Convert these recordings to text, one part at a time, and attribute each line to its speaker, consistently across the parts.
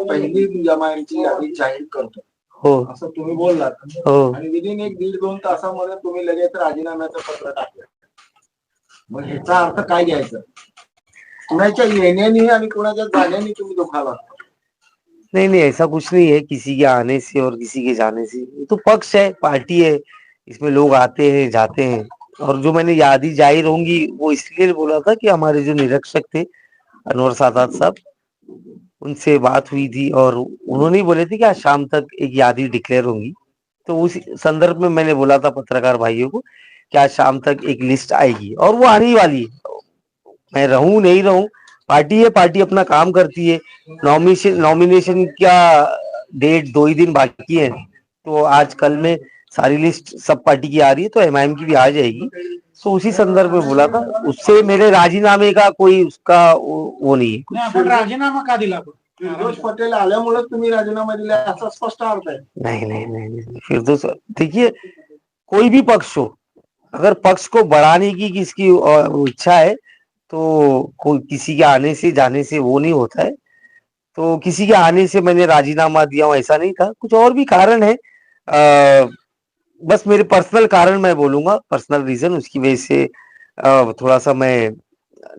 Speaker 1: पहिली एमआयएमची यादी जाहीर करतो
Speaker 2: हो
Speaker 1: असं तुम्ही बोललात.
Speaker 2: हो
Speaker 1: आणि विदिन 1-1.5-2 तासामध्ये तुम्ही लगेच राजीनाम्याचं पत्र टाकलं. मग ह्याचा अर्थ काय घ्यायचा? कुणाच्या येण्याने आणि कुणाच्या जाण्याने तुम्ही दुखावला?
Speaker 2: नहीं नहीं, ऐसा कुछ नहीं है किसी के आने से और किसी के जाने से। ये तो पक्ष है, पार्टी है, इसमें लोग आते हैं जाते हैं। और जो मैंने यादी जाहिर होंगी वो इसलिए बोला था कि हमारे जो निरीक्षक थे अनवर सादात साहब, उनसे बात हुई थी और उन्होंने ही बोले थे कि आज शाम तक एक यादी डिक्लेयर होंगी। तो उस संदर्भ में मैंने बोला था पत्रकार भाइयों को कि आज शाम तक एक लिस्ट आएगी और वो आने ही वाली है। मैं रहूं नहीं रहूं, पार्टी है, पार्टी अपना काम करती है। नॉमिनेशन का डेट 2 ही दिन बाकी है, तो आज कल में सारी लिस्ट सब पार्टी की आ रही है, तो एमआईएम की भी आ जाएगी। तो उसी संदर्भ में बोला था, उससे मेरे राजीनामे का कोई उसका वो नहीं है।
Speaker 1: आपण राजीनामा का दिला? फिरदौस पटेल आल्यामुळे तुम्ही राजीनामा दिला असा स्पष्ट अर्थ आहे.
Speaker 2: नहीं नहीं नहीं नहीं, फिरदौस देखिए, कोई भी पक्ष हो, अगर पक्ष को बढ़ाने की किसकी इच्छा है तो कोई किसी के आने से जाने से वो नहीं होता है। तो किसी के आने से मैंने राजीनामा दिया हूं ऐसा नहीं था, कुछ और भी कारण है। बस मेरे पर्सनल कारण मैं बोलूंगा, पर्सनल रीजन, उसकी वजह से थोड़ा सा मैं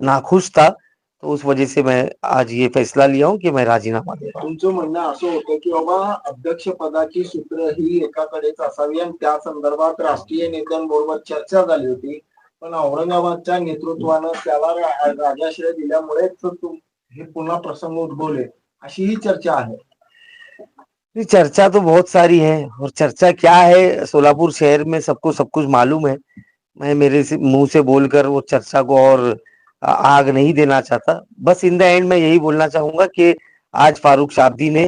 Speaker 2: नाखुश था, तो उस वजह से मैं आज ये फैसला लिया हूं कि मैं राजीनामा दे रहा हूं।
Speaker 1: तुमचं म्हणणं असं होतं की बाबा अध्यक्ष पदाची सूत्र ही एकाकडेच असावी आणि त्या संदर्भात राष्ट्रीय नेत्यांबरोबर चर्चा झाली होती, पण औरंगाबादच्या नेतृत्वानं त्याला राजाश्रय दिल्यामुळेच हे पुन्हा प्रसंग उद्भवले अशी ही चर्चा आहे.
Speaker 2: चर्चा तो बहुत सारी है और चर्चा क्या है, सोलापुर शहर में सबको सब कुछ मालूम है। मैं मेरे से मुंह से बोलकर वो चर्चा को और आग नहीं देना चाहता। बस इन द एंड मैं यही बोलना चाहूंगा कि आज फारूक शाब्दी ने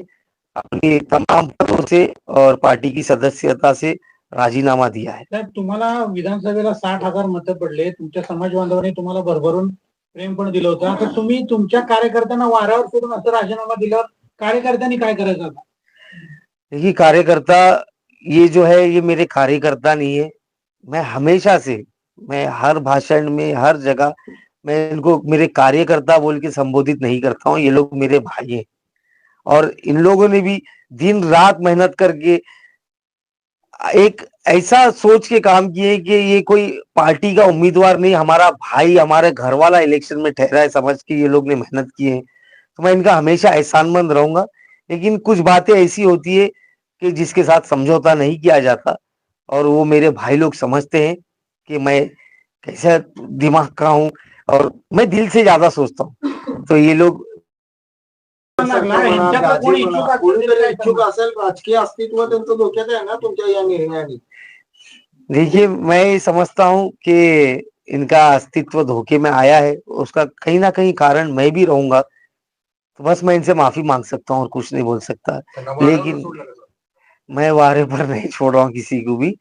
Speaker 2: अपनी तमाम पदों से और पार्टी की सदस्यता से राजीनामा दिया है।
Speaker 3: साहेब, तुम्हाला विधानसभेला 60,000 मतं पडले, तुमच्या समाज बांधवांनी तुम्हाला भरभरून प्रेम पण दिलं होतं, तर तुम्ही तुमच्या कार्यकर्त्यांना वाऱ्यावर सोडून असं राजीनामा दिल्यावर कार्यकर्त्यांनी काय करायचं आता?
Speaker 2: देखिए, कार्यकर्ता ये जो है ये मेरे कार्यकर्ता नहीं है। मैं हमेशा से, मैं हर भाषण में हर जगह मैं इनको मेरे कार्यकर्ता बोल के संबोधित नहीं करता हूँ। ये लोग मेरे भाई हैं और इन लोगों ने भी दिन रात मेहनत करके एक ऐसा सोच के काम किए कि ये कोई पार्टी का उम्मीदवार नहीं, हमारा भाई, हमारे घर वाला इलेक्शन में ठहरा है समझ के ये लोग ने मेहनत की है। तो मैं इनका हमेशा एहसानमंद रहूंगा। लेकिन कुछ बातें ऐसी होती है कि जिसके साथ समझौता नहीं किया जाता और वो मेरे भाई लोग समझते हैं कि मैं कैसा दिमाग का हूँ और मैं दिल से ज्यादा सोचता हूँ। तो ये लोग
Speaker 1: कोणीतरी इच्छुक असेल, राजकीय अस्तित्व त्यांचं धोक्यात आहे ना तुमच्या या निर्णयाने?
Speaker 2: देखिए, मैं समझता हूँ कि इनका अस्तित्व धोखे में आया है, उसका कहीं ना कहीं कारण मैं भी रहूंगा। तो बस मैं इनसे माफी मांग सकता हूँ और कुछ नहीं बोल सकता। लेकिन मैं वारे पर नहीं छोड़ रहा हूँ किसी को भी।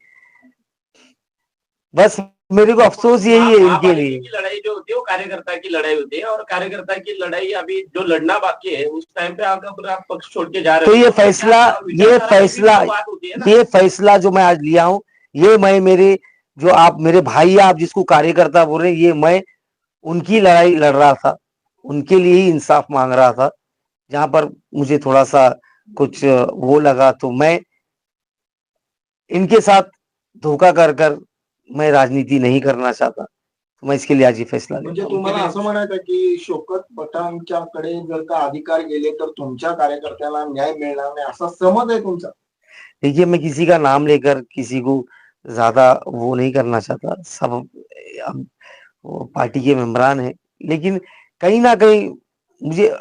Speaker 2: बस मेरे को अफसोस यही है इनके लिए।
Speaker 4: लड़ाई जो होती है वो कार्यकर्ता की लड़ाई होती है और कार्यकर्ता की लड़ाई अभी जो लड़ना बाकी है उस टाइम पे अगर आप पक्ष छोड़ के जा रहे
Speaker 2: तो
Speaker 4: हो
Speaker 2: ये फैसला जो मैं आज लिया हूँ, ये मैं मेरे जो आप मेरे भाई आप जिसको कार्यकर्ता बोल रहे हैं, ये मैं उनकी लड़ाई लड़ रहा था, उनके लिए ही इंसाफ मांग रहा था। जहां पर मुझे थोड़ा सा कुछ वो लगा तो मैं इनके साथ धोखा कर मैं राजनीति नहीं करना चाहता। तो मैं इसके लिए आज ये फैसला
Speaker 1: म्हणजे तुम्हाला असं म्हणायचं की शौकत पठाणच्याकडे जर का अधिकार गेले तर तुमच्या कार्यकर्त्याला न्याय मिळणार नाही असा समज आहे तुमचा?
Speaker 2: देखिए, मैं किसी का नाम लेकर किसी को ज्यादा वो नहीं करना चाहता। सब वो पार्टी के मेंबरान है, लेकिन कहीं ना कहीं मुझे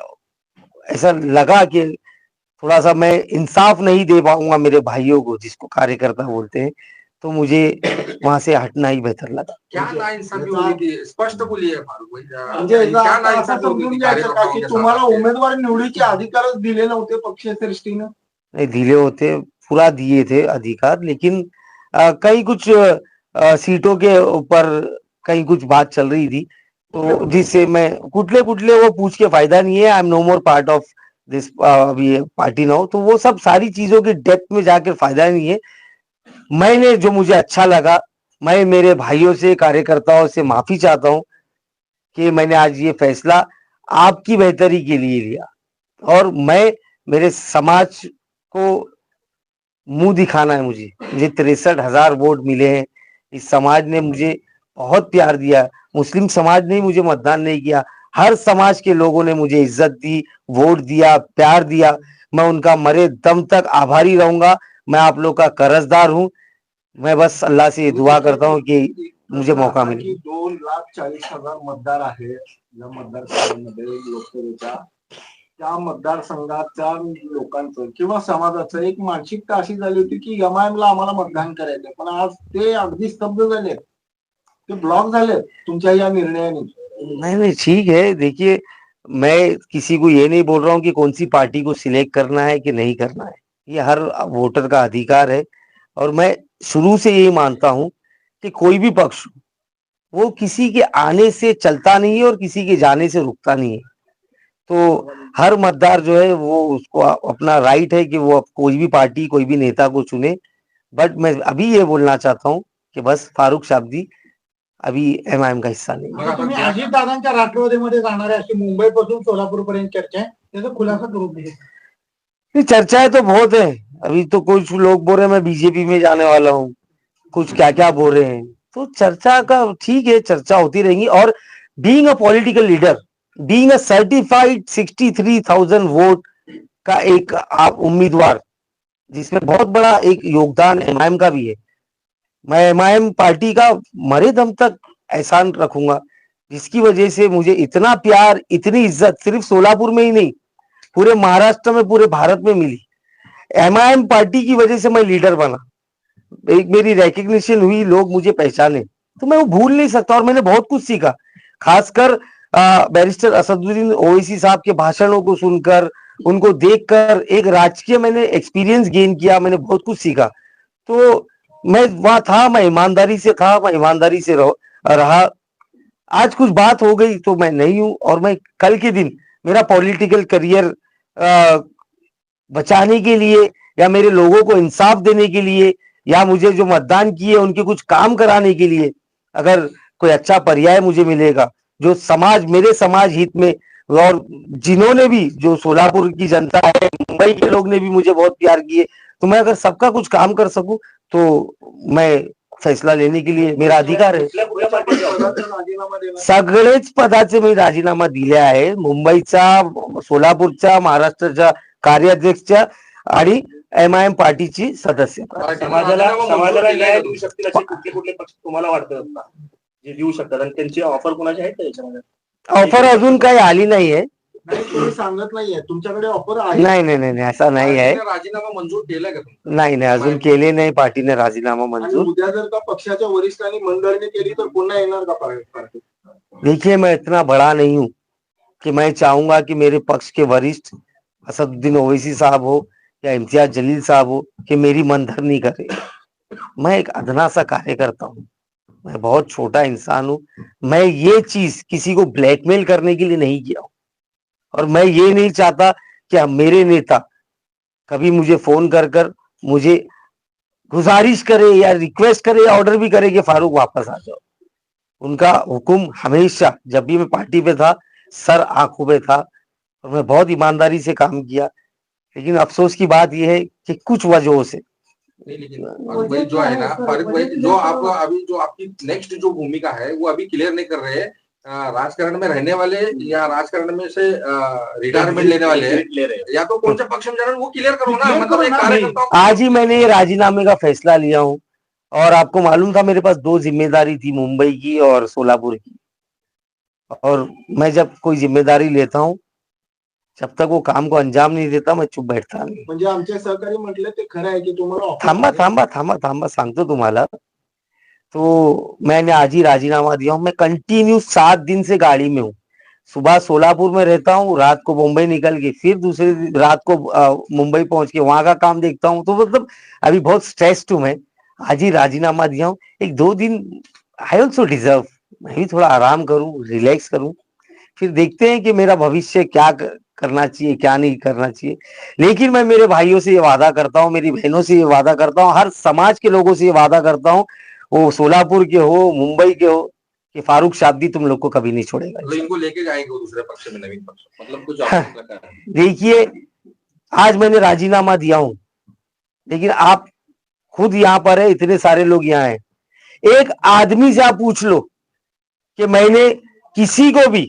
Speaker 2: ऐसा लगा कि थोड़ा सा मैं इंसाफ नहीं दे पाऊंगा मेरे भाइयों को जिसको कार्यकर्ता बोलते हैं, तो मुझे वहां से हटना ही बेहतर लगा।
Speaker 5: क्या नाइंसाफी हुई थी स्पष्ट बोलिए फारूक भाई,
Speaker 1: म्हणजे
Speaker 5: क्या
Speaker 1: असं
Speaker 5: नाइंसाफी हुई
Speaker 1: समजून
Speaker 5: थी
Speaker 1: घ्यायचं का
Speaker 5: कार्यकर्ताओं
Speaker 1: की
Speaker 5: के
Speaker 1: तुम्हाला
Speaker 5: साथ?
Speaker 1: उमेदवार निवडीचे अधिकारच दिले नव्हते पक्षीय दृष्टीनं?
Speaker 2: नहीं दिले होते, पूरा दिए थे अधिकार, लेकिन कई कुछ सीटों के ऊपर कहीं कुछ बात चल रही थी, तो जिससे मैं कुटले कुटले वो पूछ के फायदा नहीं है। I am no more part of this अभी पार्टी नाउ, तो वो सब सारी चीजों के डेप्थ में जाकर फायदा नहीं है। मैंने जो मुझे अच्छा लगा, मैं मेरे भाइयों से कार्यकर्ताओं से माफी चाहता हूं कि मैंने आज ये फैसला आपकी बेहतरी के लिए लिया और मैं मेरे समाज को मुंह दिखाना है। मुझे 63,000 वोट मिले हैं। इस समाज ने मुझे बहुत प्यार दिया। मुस्लिम समाज ने मुझे मतदान नहीं किया, हर समाज के लोगों ने मुझे इज्जत दी, वोट दिया, प्यार दिया। मैं उनका मरे दम तक आभारी रहूंगा। मैं आप लोग का कर्जदार हूं। मैं बस अल्लाह से दुआ करता हूं कि मुझे मौका मिले।
Speaker 1: 2,40,000 मतदार आहेत या मतदारसंघामध्ये लोकसभेच्या, त्या मतदारसंघाच्या लोकांचं किंवा समाजाचं एक मानसिकता अशी झाली होती की एमआयएम ला आम्हाला मतदान करायचंय, पण आज ते अगदी स्तब्ध झाले, ते ब्लॉक झाले तुमच्या या निर्णयाने।
Speaker 2: नहीं ठीक है। देखिए, मैं किसी को ये नहीं बोल रहा हूँ कि कौन सी पार्टी को सिलेक्ट करना है कि नहीं करना है। ये हर वोटर का अधिकार है। और मैं शुरू से यही मानता हूँ कि कोई भी पक्ष हो, वो किसी के आने से चलता नहीं है और किसी के जाने से रुकता नहीं है। तो हर मतदार जो है वो उसको अपना राइट है कि वो कोई भी पार्टी, कोई भी नेता को चुने। बट मैं अभी ये बोलना चाहता हूँ कि बस फारूक शाब्दी अभी एमआयएम का हिस्सा नहीं है।
Speaker 3: आता तुम्ही अजितदादांच्या राष्ट्रवादीमध्ये जाणार आहे अशी मुंबईपासून सोलापूरपर्यंत चर्चा आहे, त्याचा खुलासा करून दिले।
Speaker 2: ये चर्चाएं तो बहुत है। अभी तो कुछ लोग बोल रहे हैं मैं बीजेपी में जाने वाला हूँ, कुछ क्या क्या बोल रहे हैं। तो चर्चा का ठीक है, चर्चा होती रहेंगी। और being a political leader, being a certified 63,000 vote का एक आप उम्मीदवार, जिसमें बहुत बड़ा एक योगदान एमआईएम का भी है। मैं एमआईएम पार्टी का मरे दम तक एहसान रखूंगा, जिसकी वजह से मुझे इतना प्यार, इतनी इज्जत सिर्फ सोलापुर में ही नहीं, पूरे महाराष्ट्र में, पूरे भारत में मिली। एमआईएम पार्टी की वजह से मैं लीडर बना, एक मेरी रिकग्निशन हुई, लोग मुझे पहचाने, तो मैं वो भूल नहीं सकता। और मैंने बहुत कुछ सीखा, खासकर बैरिस्टर असदुद्दीन ओवैसी साहब के भाषणों को सुनकर, उनको देखकर एक राजकीय मैंने एक्सपीरियंस गेन किया, मैंने बहुत कुछ सीखा। तो मैं वहां था, मैं ईमानदारी से था, मैं ईमानदारी से रहा। आज कुछ बात हो गई तो मैं नहीं हूं। और मैं कल के दिन मेरा पॉलिटिकल करियर बचाने के लिए, या मेरे लोगों को इंसाफ देने के लिए, या मुझे जो मतदान किए उनके कुछ काम कराने के लिए अगर कोई अच्छा पर्याय मुझे मिलेगा, जो समाज, मेरे समाज हित में, और जिन्होंने भी, जो सोलापुर की जनता है, मुंबई के लोग ने भी मुझे बहुत प्यार किए, तो मैं अगर सबका कुछ काम कर सकूं तो मैं फैसला लेने के लिए मेरा अधिकार आहे।
Speaker 1: राजीनामा देणार
Speaker 2: सगळेच पदाचे मी राजीनामा दिले आहे, मुंबईचा, सोलापूरच्या, महाराष्ट्राच्या कार्याध्यक्षच्या आणि एमआयएम पार्टीची सदस्य।
Speaker 4: समाजाला न्याय देऊ शकतील असे कुठले कुठले पक्ष तुम्हाला वाटतं जे देऊ शकतात, आणि त्यांची ऑफर कोणाची आहे का याच्यामध्ये?
Speaker 2: ऑफर अजून काही आली नाहीये।
Speaker 1: नाही, तुम्ही सांगत नाहीये, तुमच्याकडे ऑफर आहे?
Speaker 2: नाही नाही नाही नाही, ऐसा नहीं है।
Speaker 5: राजीनामा मंजूर केला का तुम्ही?
Speaker 2: नहीं नहीं, अजून केले नाही पार्टीने राजीनामा
Speaker 1: आणि
Speaker 2: मंजूर।
Speaker 1: उद्या जर का पक्षाच्या वरिष्ठांनी मनधरणी केली तर पुन्हा येणार का पार्टी?
Speaker 2: देखिए, मैं इतना बड़ा नहीं हूं कि मैं चाहूंगा कि मेरे पक्ष के वरिष्ठ असदुद्दीन ओवैसी साहब हो या इम्तियाज जलील साहब हो कि मेरी मनधरनी करे। मैं एक अदना सा कार्यकर्ता हूँ, मैं बहुत छोटा इंसान हूँ। मैं ये चीज किसी को ब्लैकमेल करने के लिए नहीं किया हूं। और मैं ये नहीं चाहता कि मेरे नेता कभी मुझे फोन कर मुझे गुजारिश करे या रिक्वेस्ट करे या ऑर्डर भी करे कि फारूक वापस आ जाओ। उनका हुक्म हमेशा, जब भी मैं पार्टी पे था, सर आंखों पे था, और मैं बहुत ईमानदारी से काम किया। लेकिन अफसोस की बात यह है कि कुछ वजहों से
Speaker 5: नहीं, लेकिन फारूक भाई जो है ना, फारूक भाई जो आपको अभी जो आपकी नेक्स्ट जो भूमिका है वो अभी क्लियर नहीं कर रहे हैं। राजकारण में रहने वाले या राजकारण में से रिटायरमेंट लेने वाले
Speaker 4: ले रहे हैं।
Speaker 5: या तो कौन से पक्ष में जाना वो क्लियर करो ना। मतलब एक कार्यकर्ता
Speaker 2: आज ही मैंने ये राजीनामे का फैसला लिया हूँ। और आपको मालूम था मेरे पास 2 जिम्मेदारी थी, मुंबई की और सोलापुर की। और मैं जब कोई जिम्मेदारी लेता हूँ, जब तक वो काम को अंजाम नहीं देता, मैं चुप बैठता नहीं।
Speaker 1: म्हणजे आमचे सहकारी म्हटले ते खरं आहे की तुम्हाला offer
Speaker 2: थांबा
Speaker 1: आहे?
Speaker 2: थांबा थांबा थांबा, सांगतो तुम्हाला। तो मैंने आज ही राजीनामा दिया हूँ। मैं कंटिन्यू 7 दिन से गाड़ी में हूँ। सुबह सोलापुर में रहता हूँ, रात को मुंबई निकल के, फिर दूसरे रात को मुंबई पहुंच के वहां का काम देखता हूँ। तो मतलब अभी बहुत स्ट्रेस्ड हूँ मैं। आज ही राजीनामा दिया हूँ। 1-2 दिन आई ऑल्सो डिजर्व, मैं भी थोड़ा आराम करूँ, रिलैक्स करूँ, फिर देखते हैं कि मेरा भविष्य क्या करना चाहिए, क्या नहीं करना चाहिए। लेकिन मैं मेरे भाइयों से ये वादा करता हूँ, मेरी बहनों से ये वादा करता हूँ, हर समाज के लोगों से ये वादा करता हूँ, वो सोलापुर के हो, मुंबई के हो, कि फारूक शाब्दी तुम लोग को कभी नहीं छोड़ेगा।
Speaker 5: मतलब इनको लेके जाएंगे वो दूसरे पक्ष में, नवीन पक्ष, मतलब कुछ आपको लगा है?
Speaker 2: देखिए, आज मैंने राजीनामा दिया हूं, लेकिन आप खुद यहाँ पर है, इतने सारे लोग यहाँ हैं, एक आदमी से आप पूछ लो कि मैंने किसी को भी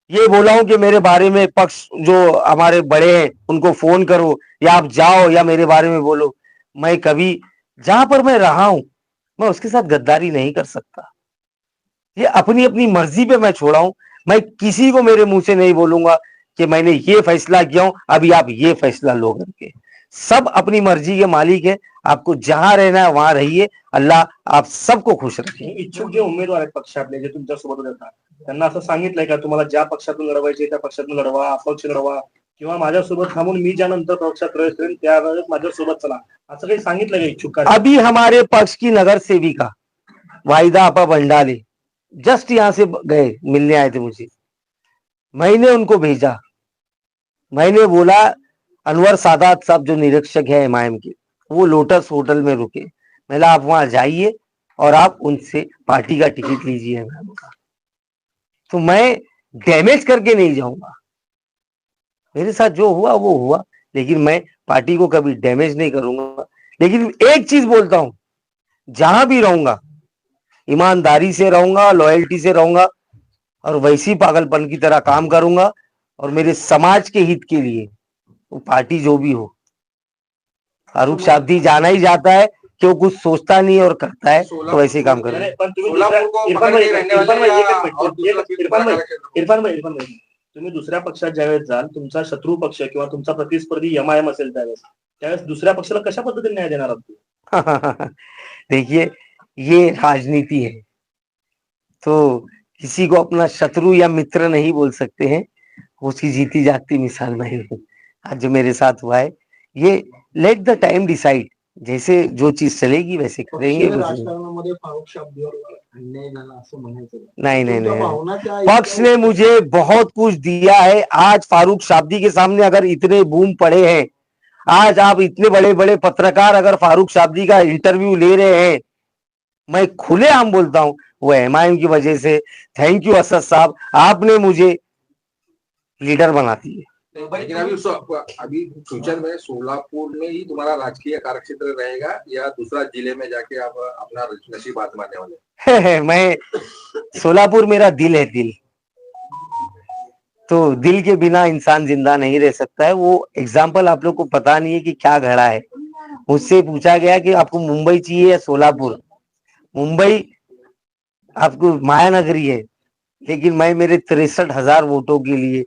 Speaker 2: ये बोला हूं कि मेरे बारे में पक्ष जो हमारे बड़े हैं उनको फोन करो या आप जाओ या मेरे बारे में बोलो। मैं कभी, जहां पर मैं रहा हूं, मैं उसके साथ गद्दारी नहीं कर सकता। ये अपनी अपनी मर्जी पे मैं छोड़ा हूं। मैं किसी को मेरे मुंह से नहीं बोलूंगा कि मैंने ये फैसला किया हूं, अभी आप ये फैसला लो करके। सब अपनी मर्जी के मालिक है। आपको जहां रहना है वहां रहिए। अल्लाह आप सबको खुश रखे।
Speaker 6: इच्छुक जे उमेदवार आहेत पक्षातले जे तुमच्या सोबत होतात त्यांना असं सांगितलंय का तुम्हाला ज्या पक्षातून लढवायचे त्या पक्षातून लढवा, अपक्ष लढवा किंवा माझ्यासोबत थांबून मी ज्यानंतर पक्षात प्रवेश करेन त्या माझ्यासोबत चला, असं काही सांगितलं का इच्छुक
Speaker 2: अभी हमारे पक्ष की नगर सेविका वाहिदा आपा भंडाले जस्ट यहां से गए, मिलने आए थे मुझे। मैंने उनको भेजा, मैंने बोला अनवर सादात साहब जो निरीक्षक है एमआईएम के, वो लोटस होटल में रुके। मैंने आप वहां जाइए और आप उनसे पार्टी का टिकट लीजिए एमआईएम का। तो मैं डैमेज करके नहीं जाऊंगा। मेरे साथ जो हुआ वो हुआ, लेकिन मैं पार्टी को कभी डैमेज नहीं करूंगा। लेकिन एक चीज बोलता हूं, जहां भी रहूंगा ईमानदारी से रहूंगा, लॉयल्टी से रहूंगा और वैसी पागलपन की तरह काम करूंगा और मेरे समाज के हित के लिए, वो पार्टी जो भी हो। फारूक शाब्दी जाना ही जाता है कि वो कुछ सोचता नहीं और करता है, तो वैसे काम कर रहे हैं।
Speaker 6: पण तुम्ही
Speaker 5: सोलापूर को
Speaker 6: इरफान
Speaker 5: पकड़
Speaker 6: भाई,
Speaker 5: के रहने
Speaker 6: इरफान
Speaker 5: वाले
Speaker 6: भाई, एक
Speaker 5: या
Speaker 6: मिनिट,
Speaker 5: और दूसरा किसी
Speaker 6: इरफान भाई,
Speaker 5: प्रकार
Speaker 6: इरफान भाई, इरफान भाई, तुम्ही दुसऱ्या पक्षात ज्यावेळेस जाल, तुमचा शत्रू पक्ष किंवा तुमचा प्रतिस्पर्धी एमआयएम असेल त्यावेळेस दुसऱ्या पक्षाला कशा पद्धतीने न्याय देणार आहात?
Speaker 2: देखिए, ये राजनीति है, तो किसी को अपना शत्रु या मित्र नहीं बोल सकते हैं। उसकी जीती जागती मिसाल नहीं है। आज जो मेरे साथ हुआ है, ये लेट द टाइम डिसाइड, जैसे जो चीज चलेगी वैसे करेंगे।
Speaker 1: पक्षीय
Speaker 2: कुछ नहीं।
Speaker 1: राजकारणामध्ये फारुख शाब्दीवर अन्याय झाला असं म्हणायचं का?
Speaker 2: नहीं नहीं
Speaker 1: तुमच्या
Speaker 2: नहीं,
Speaker 1: भावना त्या
Speaker 2: पक्ष ने मुझे बहुत कुछ दिया है। आज फारूक शाब्दी के सामने अगर इतने बूम पड़े हैं, आज आप इतने बड़े बड़े पत्रकार अगर फारूक शाब्दी का इंटरव्यू ले रहे हैं, मैं खुलेआम बोलता हूं वो एमआईएम की वजह से। थैंक यू असद साहब, आपने मुझे लीडर बना दिए।
Speaker 5: लेकिन अभी फ्यूचर में सोलापुर में ही तुम्हारा राजकीय कार्यक्षेत्र रहेगा या दूसरा जिले में जाके आप अपना नसीब आजमाने वाले?
Speaker 2: मैं, सोलापुर मेरा दिल है, दिल। तो दिल के बिना इंसान जिंदा नहीं रह सकता है। वो एग्जाम्पल आप लोग को पता नहीं है कि क्या घड़ा है। मुझसे पूछा गया कि आपको मुंबई चाहिए या सोलापुर। मुंबई आपको माया नगरी है, लेकिन मैं मेरे 63,000 वोटों के लिए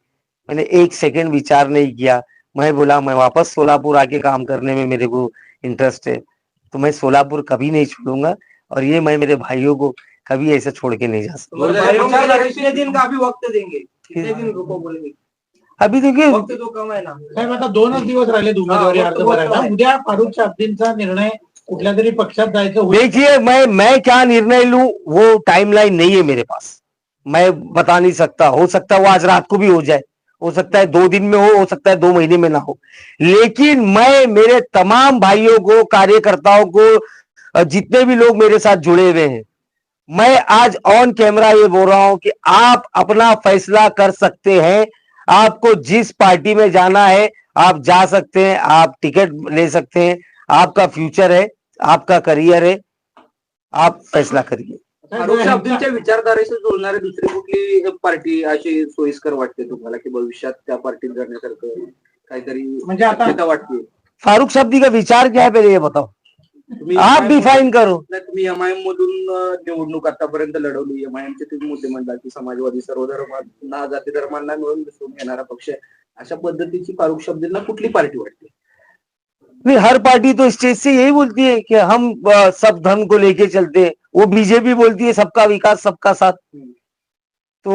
Speaker 2: मैंने एक सेकंड विचार नहीं किया। मैं बोला मैं वापस सोलापुर आके काम करने में मेरे को इंटरेस्ट है, तो मैं सोलापुर कभी नहीं छोड़ूंगा। और ये मैं मेरे भाइयों को कभी ऐसे छोड़ के नहीं जा सकता।
Speaker 6: कितने दिन का अभी वक्त देंगे? कितने दिन रुको बोलेंगे?
Speaker 2: अभी देखिए,
Speaker 6: वक्त तो कम आहे ना.
Speaker 3: साहेब आता 2च दिवस राहिले उमेदवारी अर्ज भरायला. उद्या फारुख शाब्दींचा निर्णय कुठल्या तरी पक्षात जायचं होईल.
Speaker 2: देखिए मैं क्या निर्णय लूं वो टाइमलाइन नहीं है मेरे पास, मैं बता नहीं सकता। हो सकता है वो आज रात को भी हो जाए, हो सकता है 2 दिन में हो सकता है 2 महीने में ना हो। लेकिन मैं मेरे तमाम भाइयों को, कार्यकर्ताओं को, जितने भी लोग मेरे साथ जुड़े हुए हैं, मैं आज ऑन कैमरा ये बोल रहा हूं कि आप अपना फैसला कर सकते हैं। आपको जिस पार्टी में जाना है आप जा सकते हैं, आप टिकट ले सकते हैं। आपका फ्यूचर है, आपका करियर है, आप फैसला करिए।
Speaker 6: फारुख शाब्दींच्या विचारधारेशी जोडणारी दुसरी कुठली पार्टी अशी सोयीस्कर वाटते तुम्हाला की भविष्यात त्या पार्टीत जाण्यासारखं काहीतरी
Speaker 3: म्हणजे आता
Speaker 6: शक्यता वाटते?
Speaker 2: फारूक शाब्दी का विचार क्या है पहले ये बताओ, आप डिफाइन करो।
Speaker 6: तुम्ही एमआयएम मधून निवडणूक आतापर्यंत लढवली. एमआयएमचे तुम्ही मुद्दे म्हणला की समाजवादी सर्व धर्मांना, जाती धर्मांना मिळून मिसळून घेणारा पक्ष आहे. अशा पद्धतीची फारुख शाब्दींना कुठली पार्टी वाटते?
Speaker 2: नहीं, हर पार्टी तो स्टेज से यही बोलती है कि हम सब धर्म को लेके चलते हैं। वो बीजेपी बोलती है सबका विकास सबका साथ, तो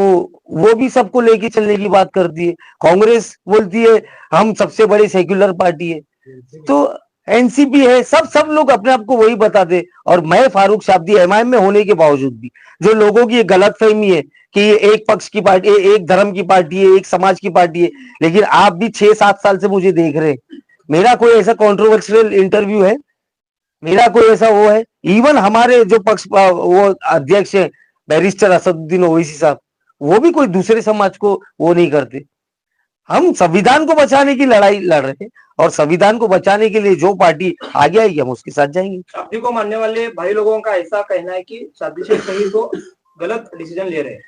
Speaker 2: वो भी सबको लेके चलने की बात करती है। कांग्रेस बोलती है हम सबसे बड़ी सेक्युलर पार्टी है, तो एनसीपी है। सब लोग अपने आप को वही बताते। और मैं फारूक शाब्दी एमआईएम में होने के बावजूद भी जो लोगों की गलतफहमी है कि ये एक पक्ष की पार्टी, एक धर्म की पार्टी है, एक समाज की पार्टी है, लेकिन आप भी 6-7 साल से मुझे देख रहे हैं। मेरा कोई ऐसा कंट्रोवर्शियल इंटरव्यू है, मेरा कोई ऐसा वो है? इवन हमारे जो पक्ष वो अध्यक्ष है बैरिस्टर असदुद्दीन ओवैसी साहब, वो भी कोई दूसरे समाज को वो नहीं करते। हम संविधान को बचाने की लड़ाई लड़ रहे हैं और संविधान को बचाने के लिए जो पार्टी आगे आएगी हम उसके साथ जाएंगे।
Speaker 7: शादी को मानने वाले भाई लोगों का ऐसा कहना है कि शादी से पहले को गलत डिसीजन ले रहे हैं।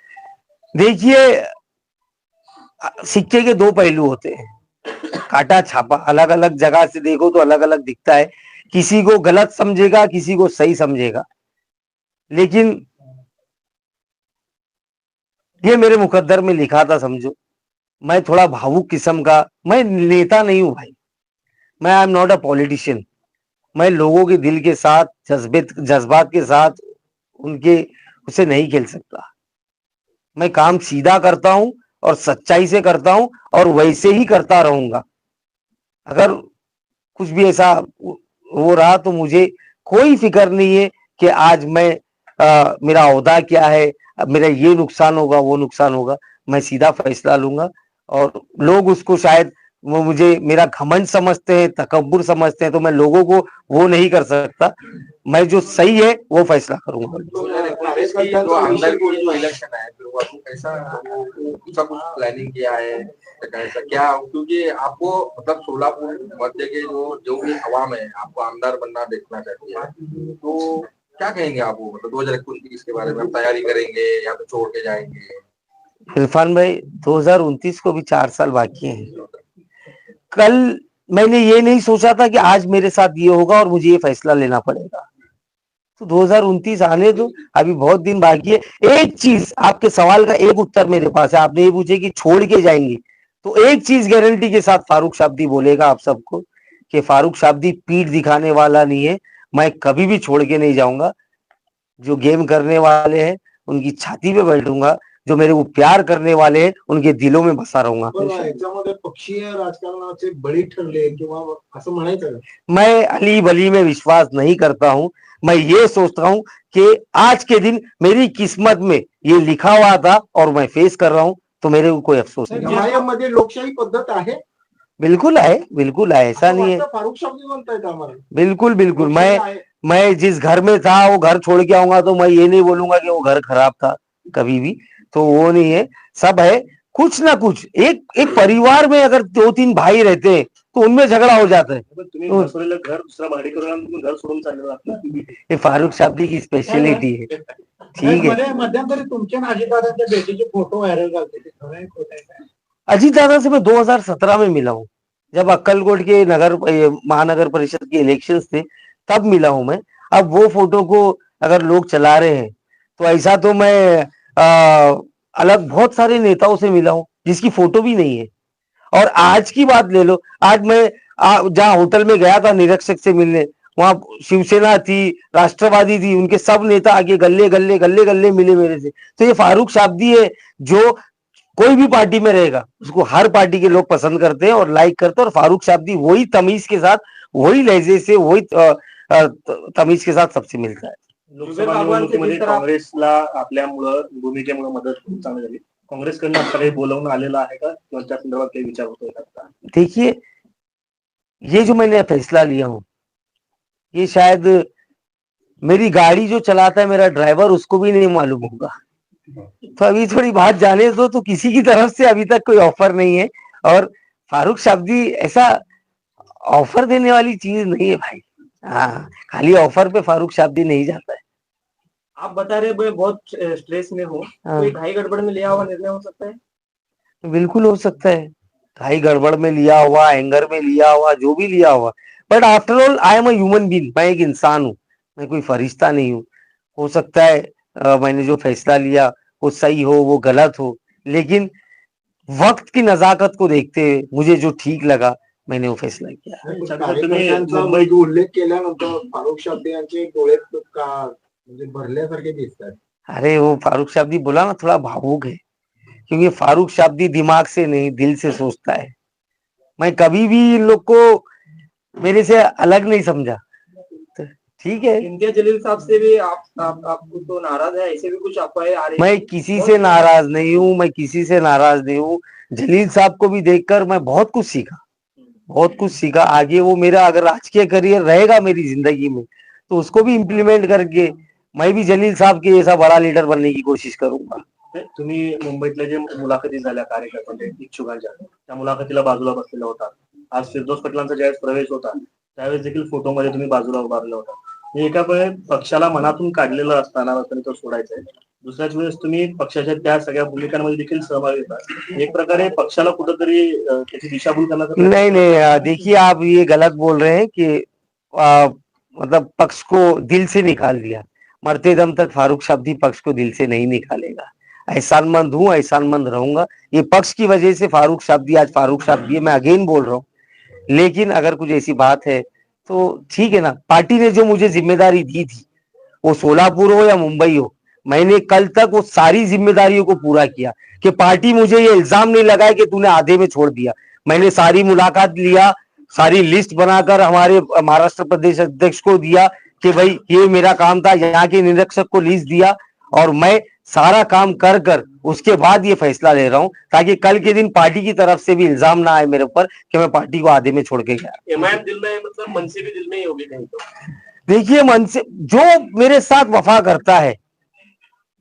Speaker 2: देखिए, सिक्के के दो पहलू होते हैं, काटा छापा, अलग अलग जगह से देखो तो अलग अलग दिखता है, किसी को गलत समझेगा, किसी को सही समझेगा, लेकिन ये मेरे मुकद्दर में लिखा था। समझो, मैं थोड़ा भावुक किस्म का, मैं नेता नहीं हूं भाई, मैं I am not a politician. मैं लोगों के दिल के साथ, जज्बात के साथ उनके उसे नहीं खेल सकता। मैं काम सीधा करता हूं और सच्चाई से करता हूं और वैसे ही करता रहूंगा। अगर कुछ भी ऐसा हो रहा तो मुझे कोई फिक्र नहीं है कि आज मैं मेरा ओहदा क्या है, अब मेरा ये नुकसान होगा, वो नुकसान होगा। मैं सीधा फैसला लूंगा और लोग उसको शायद वो मुझे मेरा घमंड समझते हैं, तकब्बुर समझते हैं, तो मैं लोगों को वो नहीं कर सकता। मैं जो सही है वो फैसला करूंगा।
Speaker 5: जो अंदर की जो इलेक्शन है फिर वो आपको कैसा कुछ प्लानिंग किया है कैसा क्या, क्योंकि आपको मतलब सोलापुर मध्य के जो भी अवाम है आपको आमदार बनना देखना चाहती है, तो क्या कहेंगे आप वो मतलब 2029 के बारे में? आप तैयारी करेंगे या तो छोड़ के जाएंगे?
Speaker 2: इरफान भाई, 2029 को भी 4 साल बाकी हैं। कल मैंने ये नहीं सोचा था कि आज मेरे साथ ये होगा और मुझे ये फैसला लेना पड़ेगा। तो 2029 आने दो, अभी बहुत दिन बाकी है। एक चीज, आपके सवाल का एक उत्तर मेरे पास है। आपने ये पूछे कि छोड़ के जाएंगे, तो एक चीज गारंटी के साथ फारूक शाब्दी बोलेगा आप सबको कि फारूक शाब्दी पीठ दिखाने वाला नहीं है। मैं कभी भी छोड़ के नहीं जाऊंगा। जो गेम करने वाले हैं उनकी छाती पे बैठूंगा, जो मेरे को प्यार करने वाले हैं उनके दिलों में बसा रहूंगा।
Speaker 1: पण याच्यामध्ये पक्षीय राजकारणाचे बळी ठरले किंवा असं म्हणायचं का?
Speaker 2: मैं अली बली में विश्वास नहीं करता हूं। मैं ये सोचता हूं कि आज के दिन मेरी किस्मत में ये लिखा हुआ था और मैं फेस कर रहा हूं, तो मेरे को कोई अफसोस नहीं।
Speaker 1: न्यायामध्ये लोकशाही पद्धत आहे,
Speaker 2: बिल्कुल है, बिल्कुल है, ऐसा नहीं है।
Speaker 1: फारूक शाब्दी म्हणतायत आम्हाला।
Speaker 2: बिल्कुल बिल्कुल,
Speaker 1: लोकशाही आहे।
Speaker 2: मैं जिस घर में था वो घर छोड़ के आऊंगा तो मैं ये नहीं बोलूंगा कि वो घर खराब था, कभी भी। तो वो नहीं है, सब है कुछ ना कुछ। एक परिवार में अगर 2-3 भाई रहते हैं तो उनमें झगड़ा हो जाता है।
Speaker 6: तुम्ही बसवलेलं घर दुसरा भाडे करून आणून तुम्ही घर सोडून चाललेला आहात.
Speaker 2: ये फारूक शाब्दी की स्पेशलिटी है। ठीक है,
Speaker 3: मध्ये मध्यंतरी तुमच्या आणि अजितदादांच्या भेटीचे फोटो व्हायरल झाले, ते खरं आहे खोटं आहे काय?
Speaker 2: अजीत दादा से मैं 2017 में मिला हूँ, जब अक्कलकोट के महानगर परिषद के इलेक्शंस थे, तब मिला हूं मैं। अब वो फोटो को अगर लोग चला रहे हैं तो ऐसा तो मैं अलग बहुत सारे नेताओं से मिला हूं जिसकी फोटो भी नहीं है। और आज की बात ले लो, आज मैं जहाँ होटल में गया था निरीक्षक से मिलने, वहां शिवसेना थी, राष्ट्रवादी थी, उनके सब नेता आगे गल्ले गल्ले गल्ले गल्ले मिले मेरे से। तो ये फारूक शाब्दी है जो कोई भी पार्टी में रहेगा उसको हर पार्टी के लोग पसंद करते हैं और लाइक करते हैं। और फारूक शाब्दी वही तमीज के साथ, वही लहजे से, वही तमीज के साथ सबसे मिलता है।
Speaker 6: लोकसभा निवडणुकीमध्ये काँग्रेसला आपल्यामुळं भूमिकेमुळे मदत खूप चांगली झाली. काँग्रेसकडनं आता काही बोलवणं आलेलं आहे का किंवा त्या संदर्भात काही विचार होतोय का?
Speaker 2: देखिए, ये जो मैंने फैसला लिया हूं, ये शायद मेरी गाड़ी जो चलाता है मेरा ड्राइवर, उसको भी नहीं मालूम होगा। तो अभी थोड़ी बात जाने दो। तो किसी की तरफ से अभी तक कोई ऑफर नहीं है और फारूक शाब्दी ऐसा ऑफर देने वाली चीज नहीं है भाई। हाँ, खाली ऑफर पे फारूक शाब्दी नहीं जाता है।
Speaker 7: आप बता रहे मैं बहुत स्ट्रेस में हूँ,
Speaker 2: हाँ।
Speaker 7: कोई घाई गड़बड़ में लिया हुआ निर्णय हो सकता है?
Speaker 2: बिल्कुल हो सकता है, घाई गड़बड़ में लिया हुआ, एंगर में लिया हुआ, जो भी लिया हुआ, but after all I am a human being. मैं एक इंसान हूँ, मैं कोई फरिश्ता नहीं हूँ। हो सकता है मैंने जो फैसला लिया वो सही हो, वो गलत हो, लेकिन वक्त की नजाकत को देखते हुए मुझे जो ठीक लगा मैंने वो फैसला किया।
Speaker 1: कार्यकर्त्यांचा मुंबईत उल्लेख केल्यानंतर फारूक शाब्दी यांचे डोळे का म्हणजे भरल्यासारखे दिसतात।
Speaker 2: अरे वो फारूक शाब्दी बोला ना, थोड़ा भावुक है, क्योंकि फारूक शाब्दी दिमाग से नहीं दिल से सोचता है। मैं कभी भी इन लोग को मेरे से अलग नहीं समझा। तो ठीक है,
Speaker 7: इम्तियाज जलील साहब से भी आपको तो नाराज है, ऐसे भी कुछ अफवाहें आ रही है?
Speaker 2: मैं किसी से नाराज नहीं हूँ, मैं किसी से नाराज नहीं हूँ। जलील साहब को भी देखकर मैं बहुत कुछ सीखा, बहुत कुछ सीखा। आगे वो मेरा अगर राजकीय करियर रहेगा मेरी जिंदगी में तो उसको भी इम्प्लीमेंट करके मैं भी जलील साहब के जैसा बड़ा लीडर बनने की कोशिश करूंगा।
Speaker 6: तुम्ही मुंबईतल्या जे मुलाखती झाल्या कार्यकर्त्यांच्या इच्छुकांच्या त्या मुलाखतीला बाजूला बसलेला होता. आज फिरदौस पटेलांचा ज्यावेळेस प्रवेश होता त्यावेळेस देखील फोटोमध्ये तुम्ही बाजूला उभारला होता. हे एका वेळेस पक्षाला मनातून काढलेलं असताना तो सोडायचंय, दुसऱ्याच वेळेस तुम्ही पक्षाच्या त्या सगळ्या भूमिकांमध्ये देखील सहभागी होता. एक प्रकारे पक्षाला कुठंतरी त्याची दिशाभूल करण्याचा
Speaker 2: नहीं नहीं, देखिए आप ये गलत बोल रहे हैं कि मतलब पक्ष को दिल से निकाल दिया. मरते दम तक फारूक शाब्दी पक्ष को दिल से नहीं निकालेगा. एहसानमंद हूँ, एहसानमंद रहूंगा. ये पक्ष की वजह से फारूक शाब्दी आज फारूक शाब्दी है. मैं अगेन बोल रहा हूँ, लेकिन अगर कुछ ऐसी बात है तो ठीक है ना. पार्टी ने जो मुझे जिम्मेदारी दी थी, वो सोलापुर हो या मुंबई हो, मैंने कल तक वो सारी जिम्मेदारियों को पूरा किया. कि पार्टी मुझे ये इल्जाम नहीं लगाए कि तूने आधे में छोड़ दिया. मैंने सारी मुलाकात लिया, सारी लिस्ट बनाकर हमारे महाराष्ट्र प्रदेश अध्यक्ष को दिया कि भाई ये मेरा काम था, यहाँ के निरीक्षक को लिस्ट दिया और मैं सारा काम कर कर उसके बाद ये फैसला ले रहा हूँ, ताकि कल के दिन पार्टी की तरफ से भी इल्जाम ना आए मेरे ऊपर कि मैं पार्टी को आधे में छोड़ के गया.
Speaker 4: एमआईएम दिल में मतलब मनसे भी दिल में ही होगी कहीं तो.
Speaker 2: देखिए, मन से जो मेरे साथ वफा करता है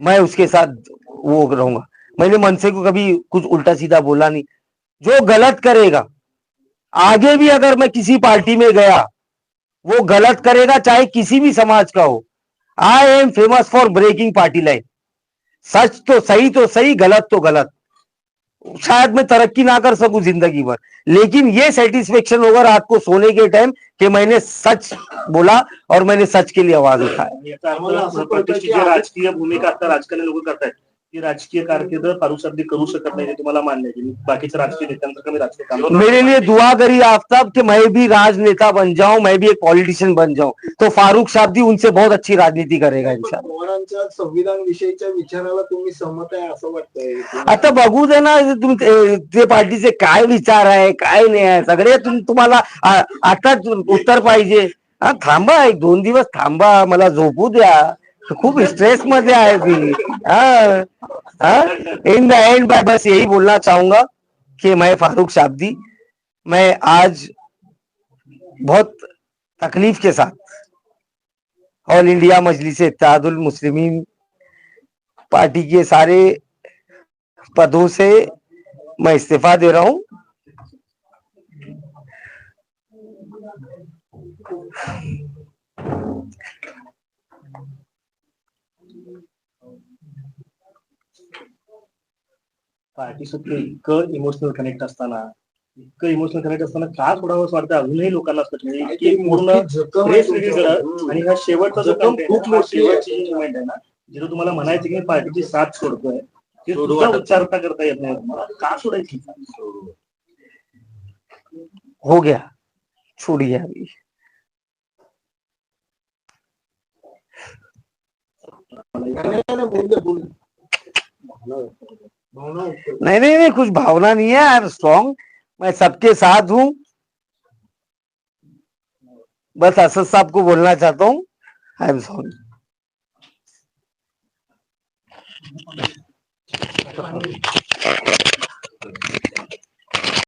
Speaker 2: मैं उसके साथ वो रहूंगा. मैंने मनसे को कभी कुछ उल्टा सीधा बोला नहीं. जो गलत करेगा, आगे भी अगर मैं किसी पार्टी में गया, वो गलत करेगा चाहे किसी भी समाज का हो. I am famous for breaking party line. सच तो सही, गलत तो गलत. शायद मैं तरक्की ना कर सकूं जिंदगी भर, लेकिन ये सेटिस्फेक्शन होगा रात को सोने के टाइम कि मैंने सच बोला और मैंने सच के लिए आवाज उठाया.
Speaker 6: याचा अर्थ प्रतिष्ठित जी राजकीय भूमिका आता राजकारणी लोक करतायत ती राजकीय कारकीर्द फारूक शाब्दी करू शकत नाही, हे तुम्हाला मान्य आहे. बाकीच्या राजकीय नेत्यांसारखं मी राजकीय काम
Speaker 2: मेरे लिए दुआ करिए आफ्ताब कि मैं भी राजनेता बन जाऊं, मैं भी एक पॉलिटिशियन बन जाऊं, तो फारूक शाब्दी उनसे बहुत अच्छी राजनीति करेगा इंशाल्लाह.
Speaker 1: पवारांच्या संविधान विषयीच्या विचाराला तुम्ही सहमत आहे असं वाटतंय?
Speaker 2: आता बघू दे ना ते पार्टीचे काय विचार आहे, काय नाही आहे, सगळे तुम्हाला आताच उत्तर पाहिजे. थांबा, 1-2 दिवस थांबा, मला झोपू द्या. खूप स्ट्रेस मध्ये आहे मी. इन द एंड मैं बस यही बोलना चाहूंगा कि मैं फारूक शाब्दी, मैं आज बहुत तकलीफ के साथ ऑल इंडिया मजलिस इत्तेहादुल मुस्लिमीन पार्टी के सारे पदों से मैं इस्तीफा दे रहा हूं.
Speaker 6: पार्टीसोबत इतकं इमोशनल कनेक्ट असताना का सोडावं असं वाटतं अजूनही लोकांना असतं. की पूर्ण प्रेस रिलीज आणि हा शेवटचा जो खूप मोठी मुवमेंट आहे ना, जिथं तुम्हाला म्हणायचं की पार्टीची साथ सोडतोय, ते सुद्धा उच्चारता करता येत नाही तुम्हाला. का सोडायची?
Speaker 2: हो गया, छोड़िए अभी. नहीं, कुछ भावना नहीं है. आई एम स्ट्रॉन्ग, मैं सबके साथ हूं. बस असद साहब को बोलना चाहता हूं, आई एम सॉरी.